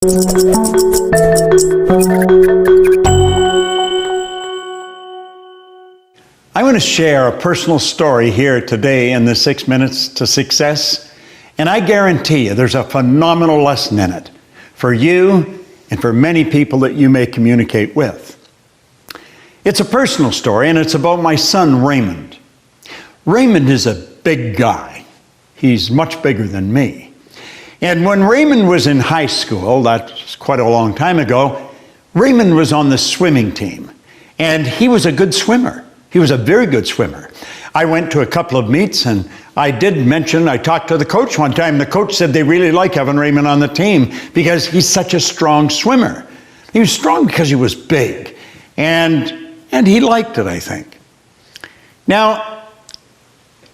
I want to share a personal story here today in the 6 Minutes to Success, and I guarantee you there's a phenomenal lesson in it for you and for many people that you may communicate with. It's a personal story, and it's about my son Raymond. Raymond is a big guy. He's much bigger than me. And when Raymond was in high school, that's quite a long time ago, Raymond was on the swimming team. And he was a good swimmer. He was a very good swimmer. I went to a couple of meets, and I talked to the coach one time. The coach said they really like having Raymond on the team because he's such a strong swimmer. He was strong because he was big. And he liked it, I think. Now,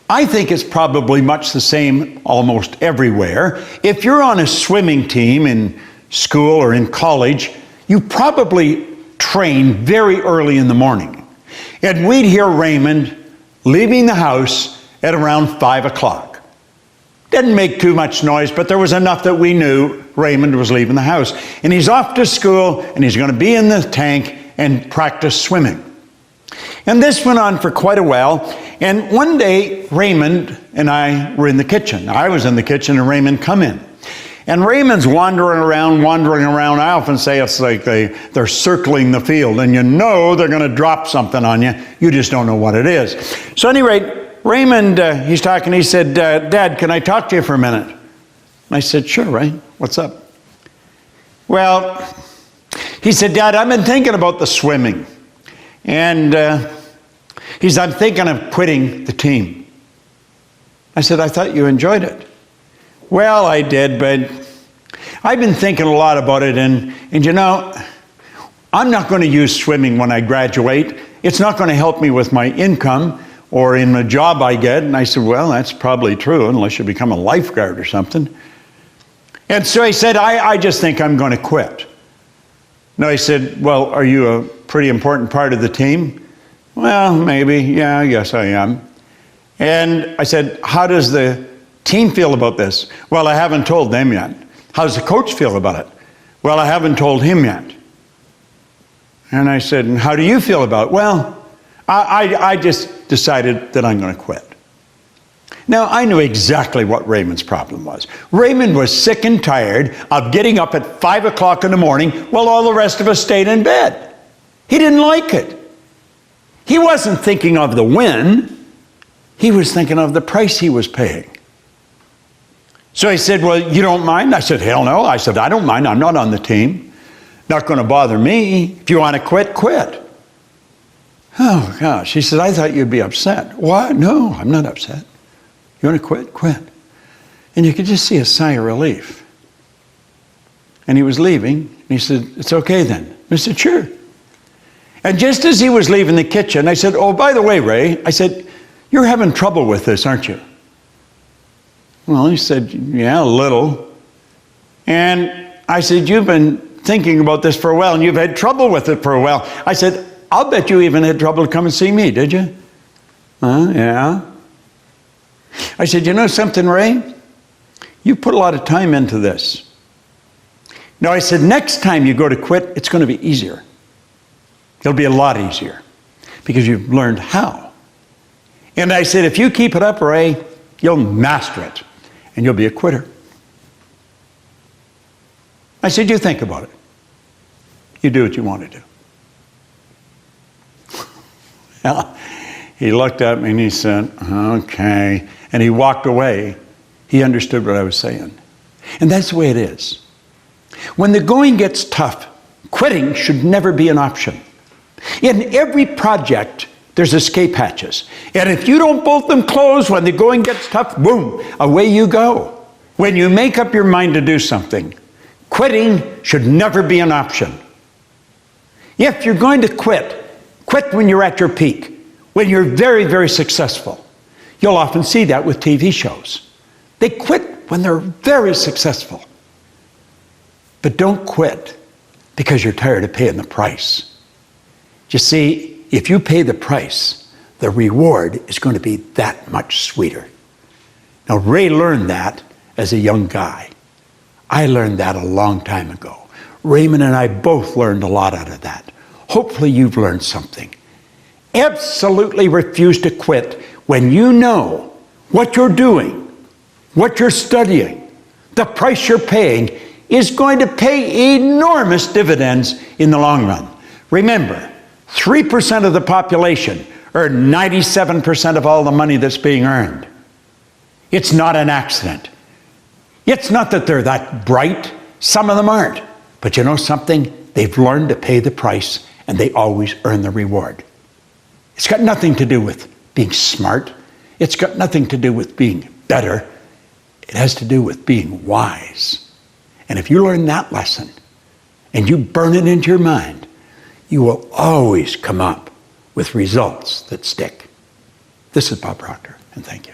I think it's probably much the same almost everywhere. If you're on a swimming team in school or in college, you probably train very early in the morning. And we'd hear Raymond leaving the house at around 5 o'clock. Didn't make too much noise, but there was enough that we knew Raymond was leaving the house. And he's off to school, and he's going to be in the tank and practice swimming. And this went on for quite a while. And one day, Raymond and I were in the kitchen. I was in the kitchen, and Raymond come in. And Raymond's wandering around. I often say it's like they're circling the field, and you know they're going to drop something on you. You just don't know what it is. So anyway, Raymond, he's talking. He said, Dad, can I talk to you for a minute? And I said, sure, Ray. What's up? Well, he said, Dad, I've been thinking about the swimming. And I'm thinking of quitting the team. I said, I thought you enjoyed it. Well, I did, but I've been thinking a lot about it, and you know, I'm not going to use swimming when I graduate. It's not going to help me with my income or in the job I get. And I said, well, that's probably true, unless you become a lifeguard or something. And so I said, I just think I'm going to quit. No, he said, well, are you a pretty important part of the team? Well, maybe. Yeah, yes, I am. And I said, how does the team feel about this? Well, I haven't told them yet. How does the coach feel about it? Well, I haven't told him yet. And I said, and how do you feel about it? Well, I just decided that I'm going to quit. Now, I knew exactly what Raymond's problem was. Raymond was sick and tired of getting up at 5 o'clock in the morning while all the rest of us stayed in bed. He didn't like it. He wasn't thinking of the win. He was thinking of the price he was paying. So he said, well, you don't mind? I said, hell no. I said, I don't mind. I'm not on the team. Not going to bother me. If you want to quit, quit. Oh, gosh. He said, I thought you'd be upset. What? No, I'm not upset. You want to quit? Quit. And you could just see a sigh of relief. And he was leaving. And he said, it's okay then. I said, sure. And just as he was leaving the kitchen, I said, oh, by the way, Ray, I said, you're having trouble with this, aren't you? Well, he said, yeah, a little. And I said, you've been thinking about this for a while, and you've had trouble with it for a while. I said, I'll bet you even had trouble to come and see me, did you? Yeah. I said, you know something, Ray? You put a lot of time into this. Now, I said, next time you go to quit, it's going to be easier. It'll be a lot easier because you've learned how. And I said, if you keep it up, Ray, you'll master it and you'll be a quitter. I said, you think about it. You do what you want to do. Well, he looked at me and he said, okay. And he walked away. He understood what I was saying. And that's the way it is. When the going gets tough, quitting should never be an option. In every project, there's escape hatches. And if you don't bolt them closed when the going gets tough, boom, away you go. When you make up your mind to do something, quitting should never be an option. If you're going to quit, quit when you're at your peak, when you're very, very successful. You'll often see that with TV shows. They quit when they're very successful. But don't quit because you're tired of paying the price. You see, if you pay the price, the reward is going to be that much sweeter. Now, Ray learned that as a young guy. I learned that a long time ago. Raymond and I both learned a lot out of that. Hopefully you've learned something. Absolutely refuse to quit when you know what you're doing, what you're studying, the price you're paying is going to pay enormous dividends in the long run. Remember, 3% of the population earn 97% of all the money that's being earned. It's not an accident. It's not that they're that bright. Some of them aren't. But you know something? They've learned to pay the price, and they always earn the reward. It's got nothing to do with being smart. It's got nothing to do with being better. It has to do with being wise. And if you learn that lesson and you burn it into your mind, you will always come up with results that stick. This is Bob Proctor, and thank you.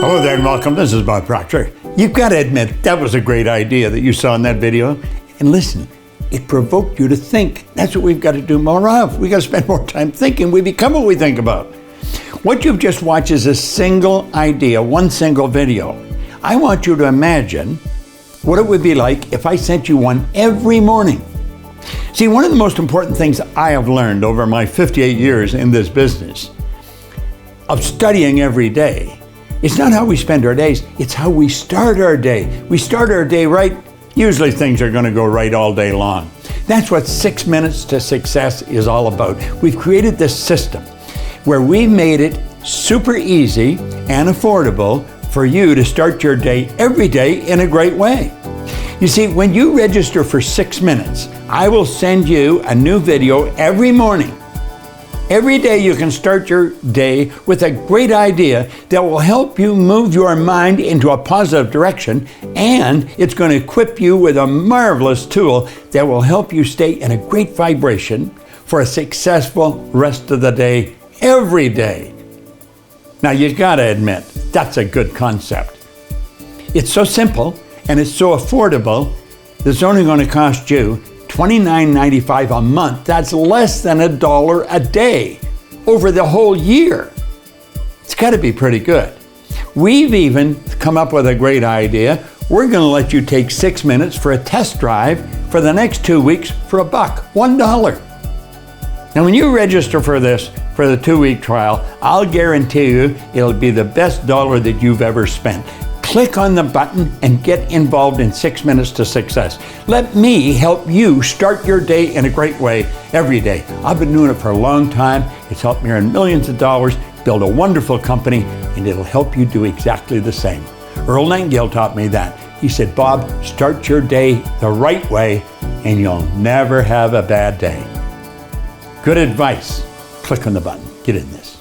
Hello there and welcome. This is Bob Proctor. You've got to admit, that was a great idea that you saw in that video. And listen, it provoked you to think. That's what we've got to do more of. We've got to spend more time thinking. We become what we think about. What you've just watched is a single idea, one single video. I want you to imagine what it would be like if I sent you one every morning. See, one of the most important things I have learned over my 58 years in this business of studying every day, it's not how we spend our days, it's how we start our day. We start our day right, usually things are going to go right all day long. That's what 6 minutes to success is all about. We've created this system where we've made it super easy and affordable for you to start your day every day in a great way. You see, when you register for 6 minutes, I will send you a new video every morning. Every day you can start your day with a great idea that will help you move your mind into a positive direction, and it's going to equip you with a marvelous tool that will help you stay in a great vibration for a successful rest of the day, every day. Now you got to admit, that's a good concept. It's so simple and it's so affordable, it's only going to cost you $29.95 a month. That's less than $1 a day over the whole year. It's got to be pretty good. We've even come up with a great idea. We're going to let you take 6 minutes for a test drive for the next 2 weeks for $1. Now when you register for this, for the 2-week trial, I'll guarantee you it'll be the best dollar that you've ever spent. Click on the button and get involved in 6 minutes to success. Let me help you start your day in a great way every day. I've been doing it for a long time. It's helped me earn millions of dollars, build a wonderful company, and it'll help you do exactly the same. Earl Nightingale taught me that. He said, Bob, start your day the right way and you'll never have a bad day. Good advice. Click on the button. Get in this.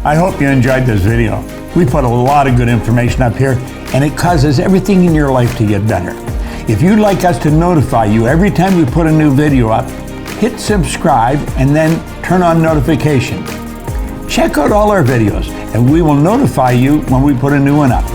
I hope you enjoyed this video. We put a lot of good information up here, and it causes everything in your life to get better. If you'd like us to notify you every time we put a new video up, hit subscribe and then turn on notification. Check out all our videos, and we will notify you when we put a new one up.